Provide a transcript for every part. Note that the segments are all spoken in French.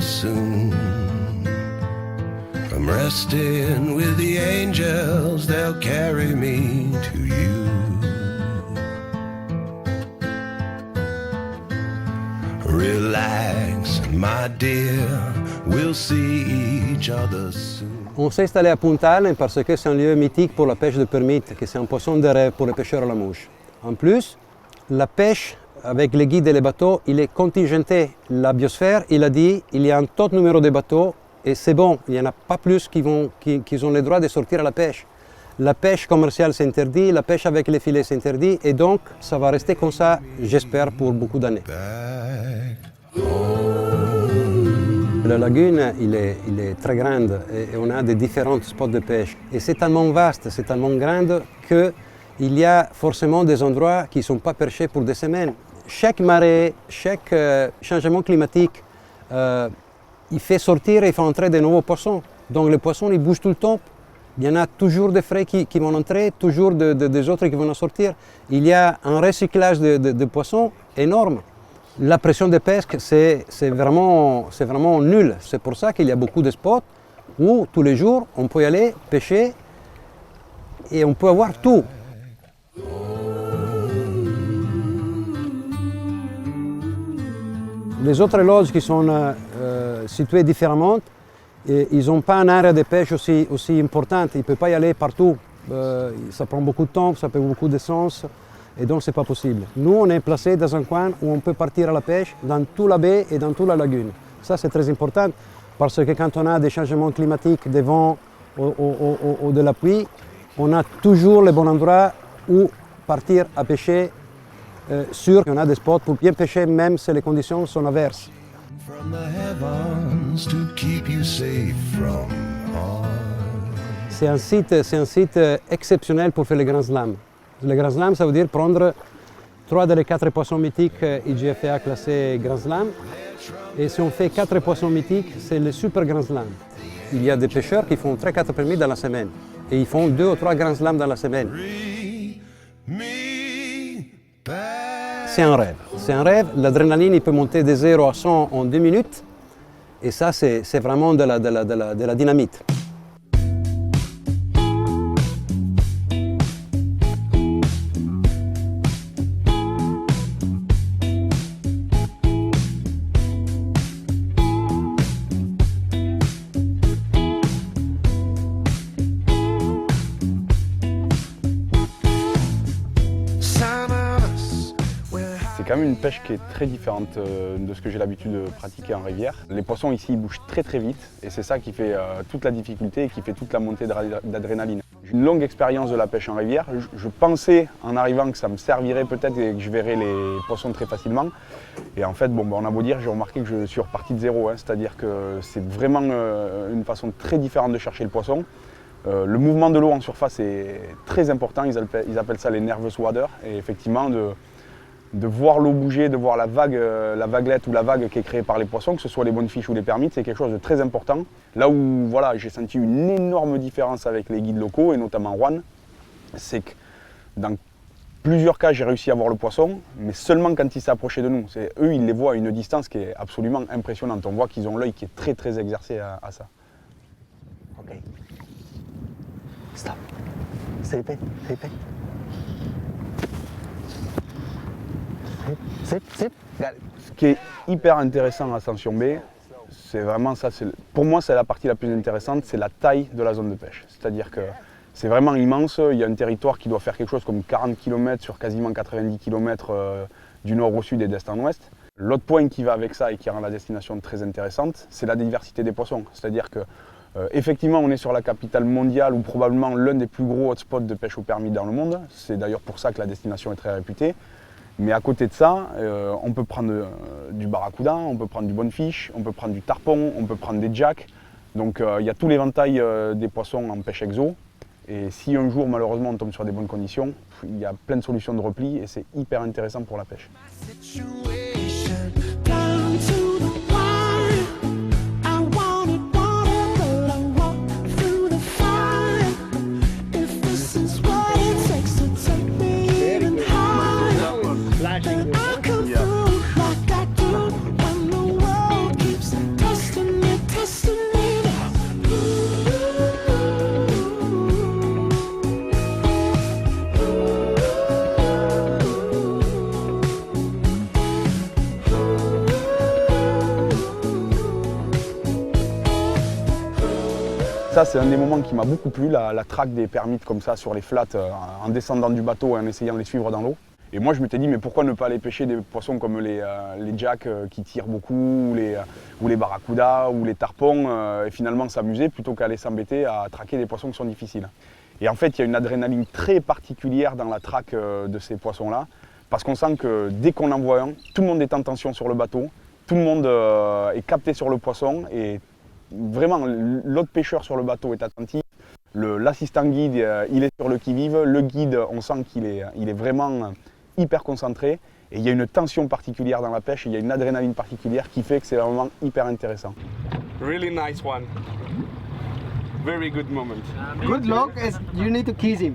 others soon. I'm resting with the angels, they'll carry me to you. Relax, my dear, we'll see each other soon. On s'est installé à Puntal parce que c'est un lieu mythique pour la pêche de permite, que c'est un poisson de rêve pour les pêcheurs à la mouche. En plus, la pêche avec les guides et les bateaux, il est contingenté. La biosphère, il a dit, il y a un taux de numéro de bateaux et c'est bon, il n'y en a pas plus qui ont le droit de sortir à la pêche. La pêche commerciale c'est interdit, la pêche avec les filets c'est interdit et donc ça va rester comme ça, j'espère, pour beaucoup d'années. La lagune, il est très grande et on a des différents spots de pêche. Et c'est tellement vaste, c'est tellement grand qu'il y a forcément des endroits qui ne sont pas perchés pour des semaines. Chaque marée, chaque changement climatique, il fait sortir et il fait entrer de nouveaux poissons. Donc les poissons, ils bougent tout le temps. Il y en a toujours des frais qui vont entrer, toujours des autres qui vont en sortir. Il y a un recyclage de poissons énorme. La pression de pesque, c'est vraiment nul. C'est pour ça qu'il y a beaucoup de spots où tous les jours, on peut y aller pêcher et on peut avoir tout. Les autres lodges qui sont situés différemment, ils n'ont pas un area de pêche aussi importante. Ils ne peuvent pas y aller partout. Ça prend beaucoup de temps, ça fait beaucoup d'essence. Et donc, ce n'est pas possible. Nous, on est placé dans un coin où on peut partir à la pêche dans toute la baie et dans toute la lagune. Ça, c'est très important parce que quand on a des changements climatiques, des vents ou de la pluie, on a toujours le bon endroit où partir à pêcher sûr qu'on a des spots pour bien pêcher même si les conditions sont adverses. C'est un site exceptionnel pour faire les grands slams. Le grand slam, ça veut dire prendre 3 des 4 poissons mythiques IGFA classés grand slam. Et si on fait 4 poissons mythiques, c'est le super grand slam. Il y a des pêcheurs qui font 3-4 permis dans la semaine. Et ils font 2 ou 3 grands slams dans la semaine. C'est un rêve. C'est un rêve. L'adrénaline, il peut monter de 0 à 100 en 2 minutes. Et ça, c'est vraiment de la dynamite. C'est quand même une pêche qui est très différente de ce que j'ai l'habitude de pratiquer en rivière. Les poissons ici ils bougent très vite et c'est ça qui fait toute la difficulté et qui fait toute la montée d'adrénaline. J'ai une longue expérience de la pêche en rivière. Je pensais en arrivant que ça me servirait peut-être et que je verrais les poissons très facilement. Et en fait, on a beau dire, j'ai remarqué que je suis reparti de zéro. C'est-à-dire que c'est vraiment une façon très différente de chercher le poisson. Le mouvement de l'eau en surface est très important, ils appellent ça les nervous water. Et effectivement, de voir l'eau bouger, de voir la vaguelette ou la vague qui est créée par les poissons, que ce soit les bonnes fiches ou les permites, c'est quelque chose de très important. Là où voilà, j'ai senti une énorme différence avec les guides locaux, et notamment Juan, c'est que dans plusieurs cas, j'ai réussi à voir le poisson, mais seulement quand il s'est approché de nous. Eux, ils les voient à une distance qui est absolument impressionnante. On voit qu'ils ont l'œil qui est très exercé à ça. Ok. Stop. C'est épais, c'est épais. Ce qui est hyper intéressant à Ascension Bay, c'est vraiment ça. Pour moi, c'est la partie la plus intéressante, c'est la taille de la zone de pêche. C'est-à-dire que c'est vraiment immense. Il y a un territoire qui doit faire quelque chose comme 40 km sur quasiment 90 km du nord au sud et d'est en ouest. L'autre point qui va avec ça et qui rend la destination très intéressante, c'est la diversité des poissons. C'est-à-dire que effectivement, on est sur la capitale mondiale ou probablement l'un des plus gros hotspots de pêche au permis dans le monde. C'est d'ailleurs pour ça que la destination est très réputée. Mais à côté de ça, on peut prendre du barracuda, on peut prendre du bonnefiche, on peut prendre du tarpon, on peut prendre des jacks. Donc il y a tout l'éventail des poissons en pêche exo. Et si un jour, malheureusement, on tombe sur des bonnes conditions, il y a plein de solutions de repli et c'est hyper intéressant pour la pêche. Ça, c'est un des moments qui m'a beaucoup plu, la traque des permites comme ça sur les flats, en descendant du bateau et en essayant de les suivre dans l'eau. Et moi, je m'étais dit, mais pourquoi ne pas aller pêcher des poissons comme les jacks qui tirent beaucoup, ou les barracudas, ou les tarpons, et finalement s'amuser plutôt qu'aller s'embêter à traquer des poissons qui sont difficiles. Et en fait, il y a une adrénaline très particulière dans la traque de ces poissons-là, parce qu'on sent que dès qu'on en voit un, tout le monde est en tension sur le bateau, tout le monde est capté sur le poisson, et vraiment, l'autre pêcheur sur le bateau est attentif. L'assistant guide, il est sur le qui-vive. Le guide, on sent qu'il est vraiment hyper concentré. Et il y a une tension particulière dans la pêche, il y a une adrénaline particulière qui fait que c'est vraiment hyper intéressant. Really nice one. Very good moment. Good luck as you need to kiss him.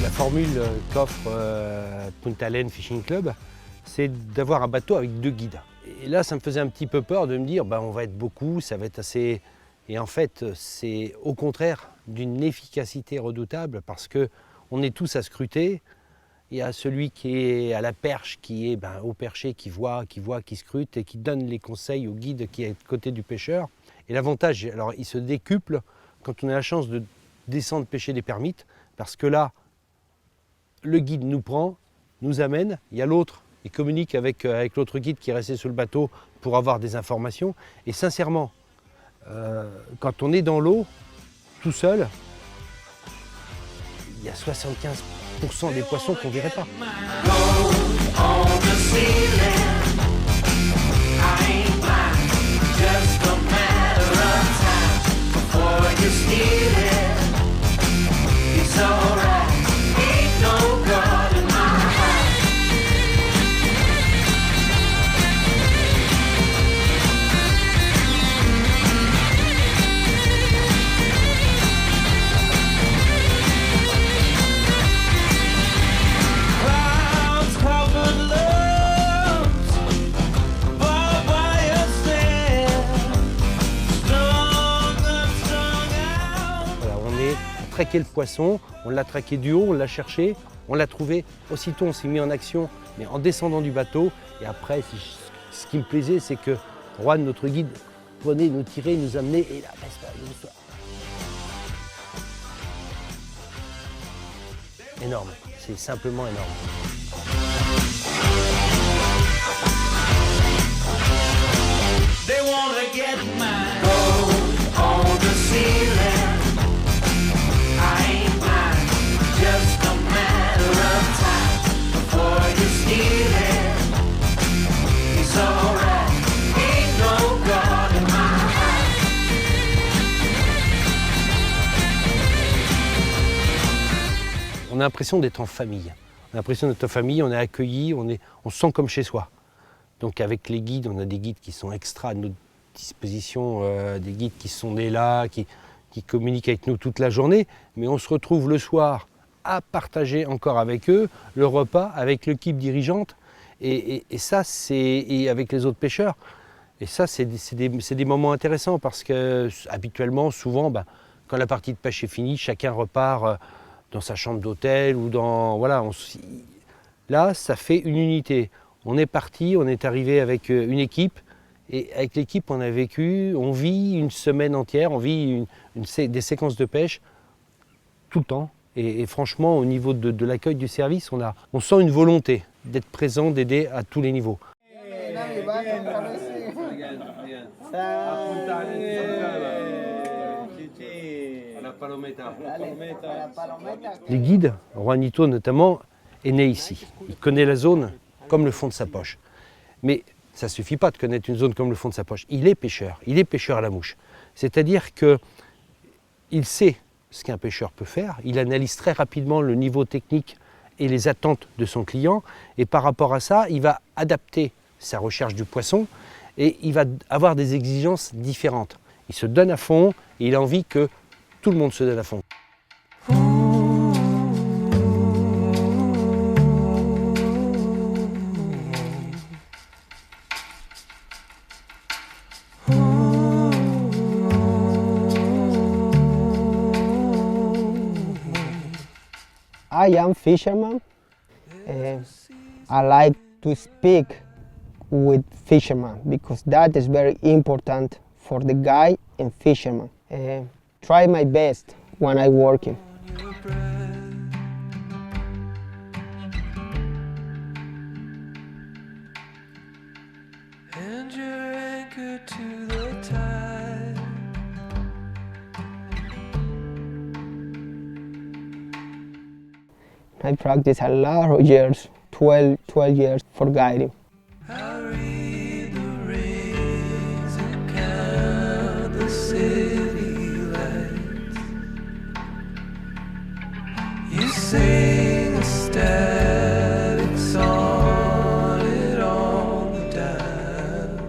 La formule qu'offre Punta Len Fishing Club, c'est d'avoir un bateau avec 2 guides. Et là, ça me faisait un petit peu peur de me dire, on va être beaucoup, ça va être assez... Et en fait, c'est au contraire d'une efficacité redoutable parce qu'on est tous à scruter. Il y a celui qui est à la perche, qui est au perché, qui voit, qui scrute et qui donne les conseils au guide qui est à côté du pêcheur. Et l'avantage, alors il se décuple quand on a la chance de descendre pêcher des permites parce que là, le guide nous prend, nous amène, il y a l'autre, il communique avec l'autre guide qui est resté sur le bateau pour avoir des informations. Et sincèrement, quand on est dans l'eau, tout seul, il y a 75% des poissons qu'on ne verrait pas. Traquer le poisson, on l'a traqué du haut, on l'a cherché, on l'a trouvé, aussitôt on s'est mis en action, mais en descendant du bateau. Et après, ce qui me plaisait, c'est que Juan, notre guide, prenait, nous tirait, nous amenait, et là, l'histoire. Énorme, c'est simplement énorme. They wanna get mine. Gold on the ceiling. On a l'impression d'être en famille. On a l'impression d'être en famille, on est accueilli, on se sent comme chez soi. Donc avec les guides, on a des guides qui sont extra à notre disposition, des guides qui sont nés là, qui communiquent avec nous toute la journée, mais on se retrouve le soir à partager encore avec eux le repas avec l'équipe dirigeante et ça c'est avec les autres pêcheurs. Et ça c'est des moments intéressants parce que habituellement, souvent, quand la partie de pêche est finie, chacun repart dans sa chambre d'hôtel ou dans... Voilà, là, ça fait une unité. On est parti, on est arrivé avec une équipe et avec l'équipe, on vit une semaine entière, on vit des séquences de pêche tout le temps. Et franchement, au niveau de l'accueil du service, on sent une volonté d'être présent, d'aider à tous les niveaux. Les guides, Juanito notamment, est né ici. Il connaît la zone comme le fond de sa poche. Mais ça ne suffit pas de connaître une zone comme le fond de sa poche. Il est pêcheur à la mouche. C'est-à-dire qu'il sait ce qu'un pêcheur peut faire. Il analyse très rapidement le niveau technique et les attentes de son client. Et par rapport à ça, il va adapter sa recherche du poisson et il va avoir des exigences différentes. Il se donne à fond et il a envie que tout le monde se donne à fond. I am fisherman. I like to speak with fishermen because that is very important for the guy and fisherman. Try my best when I working. And you're anchored to the tide. I practice a lot of years, 12 years for guiding. I read the rings and count the city lights. You sing a static sonnet on the dial.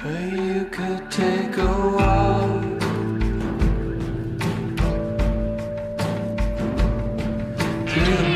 Or you could take a walk through the